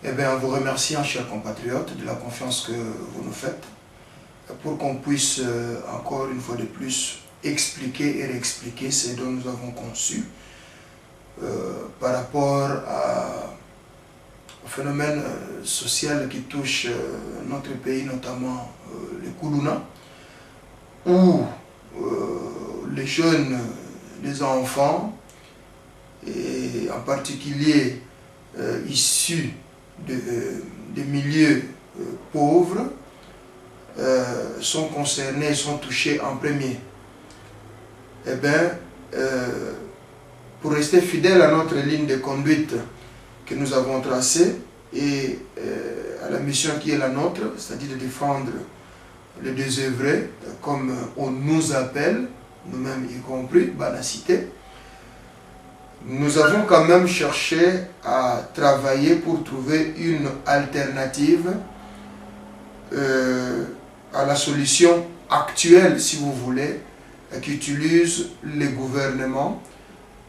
Eh bien, en vous remerciant, chers compatriotes, de la confiance que vous nous faites, pour qu'on puisse encore une fois de plus expliquer et réexpliquer ce dont nous avons conçu par rapport au phénomène social qui touche notre pays, notamment les Koulouna, où les jeunes, les enfants, et en particulier issus des milieux pauvres, sont concernés, sont touchés en premier. Eh bien, pour rester fidèle à notre ligne de conduite que nous avons tracée et à la mission qui est la nôtre, c'est-à-dire de défendre les désœuvrés, comme on nous appelle, nous-mêmes y compris, Banacité, nous avons quand même cherché à travailler pour trouver une alternative à la solution actuelle, si vous voulez, qu'utilisent les gouvernements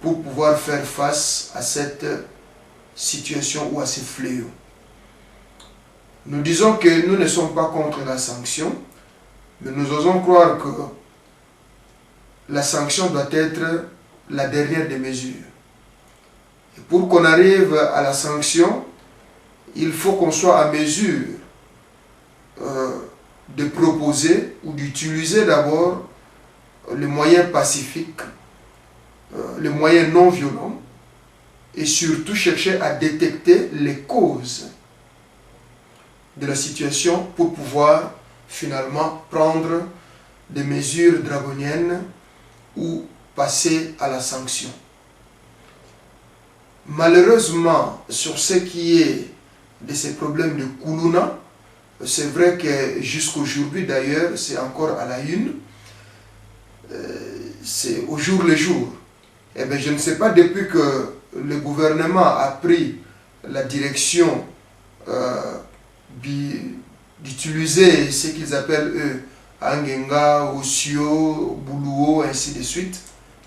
pour pouvoir faire face à cette situation ou à ces fléaux. Nous disons que nous ne sommes pas contre la sanction, mais nous osons croire que la sanction doit être la dernière des mesures. Et pour qu'on arrive à la sanction, il faut qu'on soit à mesure de proposer ou d'utiliser d'abord les moyens pacifiques, les moyens non violents, et surtout chercher à détecter les causes de la situation pour pouvoir finalement prendre des mesures draconiennes ou passer à la sanction. Malheureusement, sur ce qui est de ces problèmes de Koulouna, c'est vrai que jusqu'aujourd'hui d'ailleurs, c'est encore à la une, c'est au jour le jour. Eh bien, je ne sais pas, depuis que le gouvernement a pris la direction d'utiliser ce qu'ils appellent eux Angenga, Osio, Boulouo, ainsi de suite,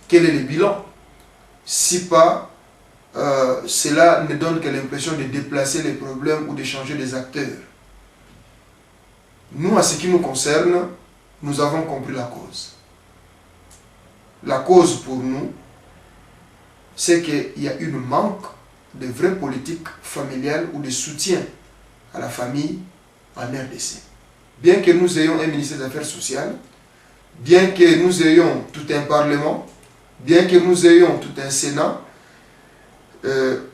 quel est le bilan? Si pas, cela ne donne que l'impression de déplacer les problèmes ou de changer les acteurs. Nous, à ce qui nous concerne, nous avons compris la cause. La cause pour nous, c'est qu'il y a une manque de vraies politiques familiales ou de soutien à la famille en RDC. Bien que nous ayons un ministère des Affaires sociales, bien que nous ayons tout un Parlement, bien que nous ayons tout un Sénat,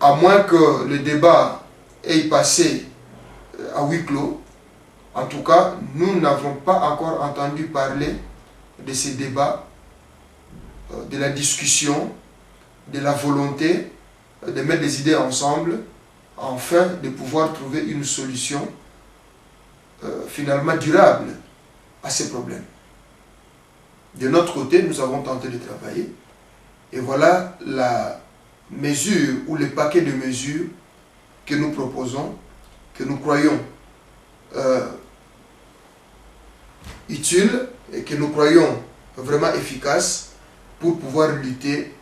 à moins que le débat ait passé à huis clos, en tout cas, nous n'avons pas encore entendu parler de ces débats, de la discussion, de la volonté de mettre des idées ensemble, afin de pouvoir trouver une solution finalement durable à ces problèmes. De notre côté, nous avons tenté de travailler, et voilà la mesure ou le paquet de mesures que nous proposons, que nous croyons utiles et que nous croyons vraiment efficaces pour pouvoir lutter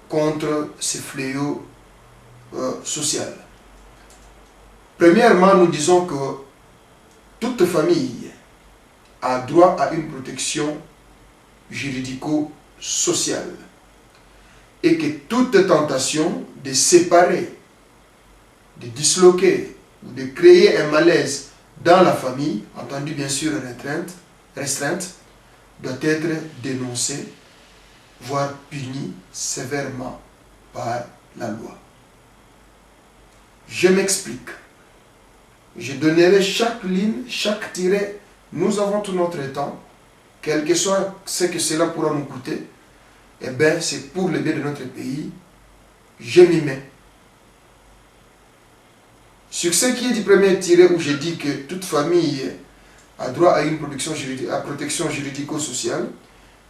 contre ces fléaux sociaux. Premièrement, nous disons que toute famille a droit à une protection juridico-sociale et que toute tentation de séparer, de disloquer ou de créer un malaise dans la famille, entendu bien sûr restreinte, doit être dénoncée, voire punie sévèrement par la loi. Je m'explique. Je donnerai chaque ligne, chaque tiret. Nous avons tout notre temps, quel que soit ce que cela pourra nous coûter. Eh bien, c'est pour le bien de notre pays. Je m'y mets. Sur ce qui est du premier tiret où je dis que toute famille a droit à une protection juridico-sociale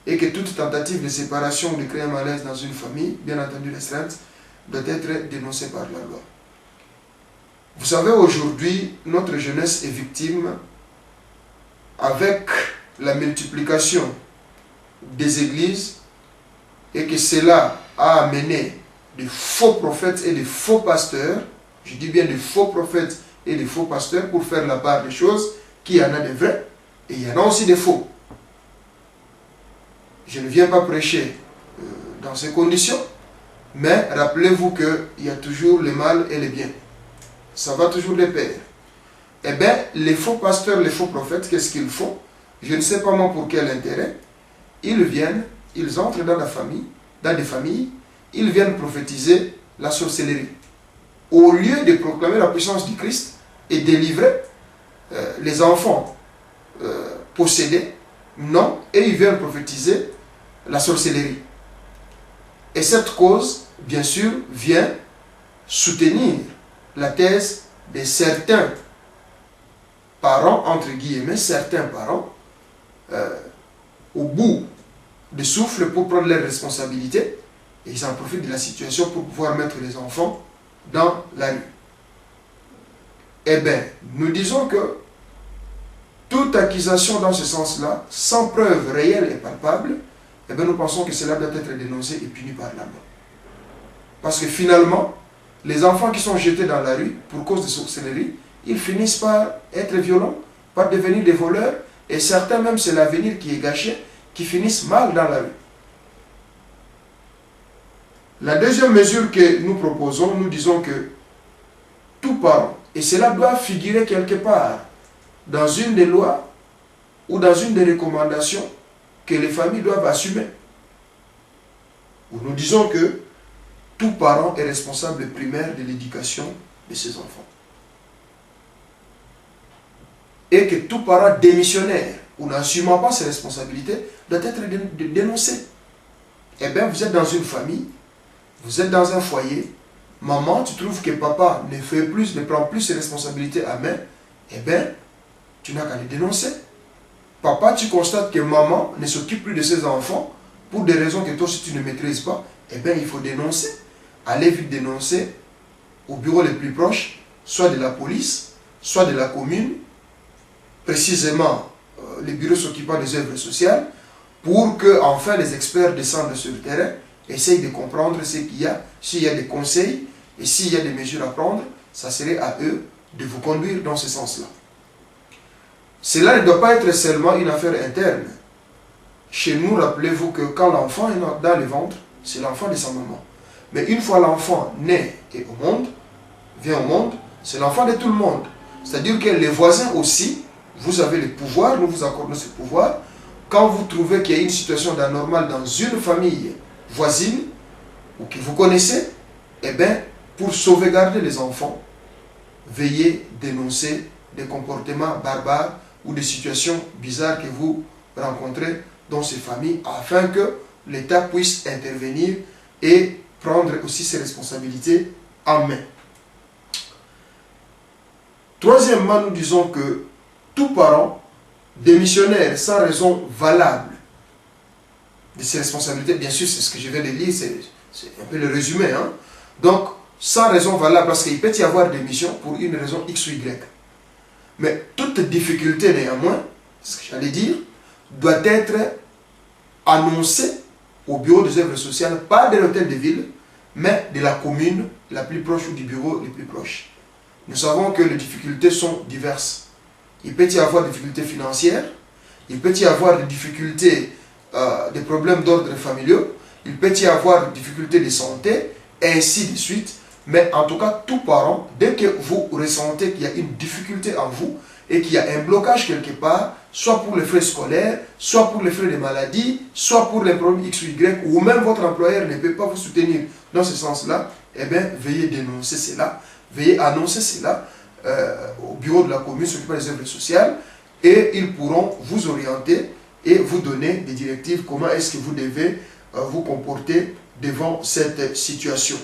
et que toute tentative de séparation ou de créer un malaise dans une famille, bien entendu restreinte, doit être dénoncée par la loi. Vous savez, aujourd'hui, notre jeunesse est victime, avec la multiplication des églises, et que cela a amené de faux prophètes et de faux pasteurs Je dis bien des faux prophètes et des faux pasteurs pour faire la part des choses, qu'il y en a des vrais et il y en a aussi des faux. Je ne viens pas prêcher dans ces conditions, mais rappelez-vous qu'il y a toujours le mal et le bien. Ça va toujours de pair. Eh bien, les faux pasteurs, les faux prophètes, qu'est-ce qu'ils font? Je ne sais pas moi pour quel intérêt. Ils viennent, ils entrent dans des familles, ils viennent prophétiser la sorcellerie. Au lieu de proclamer la puissance du Christ et délivrer les enfants possédés, non, et ils viennent prophétiser la sorcellerie. Et cette cause, bien sûr, vient soutenir la thèse de certains parents, entre guillemets, certains parents, au bout de souffle pour prendre leurs responsabilités, et ils en profitent de la situation pour pouvoir mettre les enfants dans la rue. Eh bien, nous disons que toute accusation dans ce sens-là, sans preuve réelle et palpable, eh bien, nous pensons que cela doit être dénoncé et puni par la loi. Parce que finalement, les enfants qui sont jetés dans la rue pour cause de sorcellerie, ils finissent par être violents, par devenir des voleurs, et certains même, c'est l'avenir qui est gâché, qui finissent mal dans la rue. La deuxième mesure que nous proposons, nous disons que tout parent, et cela doit figurer quelque part dans une des lois ou dans une des recommandations que les familles doivent assumer. Où nous disons que tout parent est responsable primaire de l'éducation de ses enfants. Et que tout parent démissionnaire ou n'assumant pas ses responsabilités doit être dénoncé. Eh bien, vous êtes dans une famille, vous êtes dans un foyer, maman, tu trouves que papa ne prend plus ses responsabilités à main, eh bien, tu n'as qu'à les dénoncer. Papa, tu constates que maman ne s'occupe plus de ses enfants pour des raisons que toi aussi tu ne maîtrises pas, eh bien, il faut dénoncer. Allez vite dénoncer au bureau le plus proche, soit de la police, soit de la commune, précisément les bureaux s'occupant des œuvres sociales, pour que enfin les experts descendent sur le terrain, essayent de comprendre ce qu'il y a, s'il y a des conseils et s'il y a des mesures à prendre, ça serait à eux de vous conduire dans ce sens-là. Cela ne doit pas être seulement une affaire interne. Chez nous, rappelez-vous que quand l'enfant est dans le ventre, c'est l'enfant de sa maman. Mais une fois l'enfant naît et vient au monde, c'est l'enfant de tout le monde. C'est-à-dire que les voisins aussi, vous avez le pouvoir, nous vous accordons ce pouvoir. Quand vous trouvez qu'il y a une situation d'anormal dans une famille voisine, ou que vous connaissez, eh bien, pour sauvegarder les enfants, veuillez dénoncer des comportements barbares ou des situations bizarres que vous rencontrez dans ces familles, afin que l'État puisse intervenir et prendre aussi ses responsabilités en main. Troisièmement, nous disons que tout parent démissionnaire sans raison valable de ses responsabilités, bien sûr, c'est ce que je viens de lire, c'est un peu le résumé, hein? Donc, sans raison valable, parce qu'il peut y avoir démission pour une raison X ou Y. Mais toute difficulté, néanmoins, ce que j'allais dire, doit être annoncée au bureau des œuvres sociales, pas de l'hôtel de ville, mais de la commune la plus proche ou du bureau le plus proche. Nous savons que les difficultés sont diverses. Il peut y avoir des difficultés financières, il peut y avoir des difficultés, des problèmes d'ordre familial, il peut y avoir des difficultés de santé, et ainsi de suite. Mais en tout cas, tout parent, dès que vous ressentez qu'il y a une difficulté en vous et qu'il y a un blocage quelque part, soit pour les frais scolaires, soit pour les frais de maladie, soit pour les problèmes X ou Y, ou même votre employeur ne peut pas vous soutenir dans ce sens-là, eh bien, veuillez dénoncer cela, veuillez annoncer cela au bureau de la commune s'occupant des œuvres sociales, et ils pourront vous orienter et vous donner des directives comment est-ce que vous devez vous comporter devant cette situation.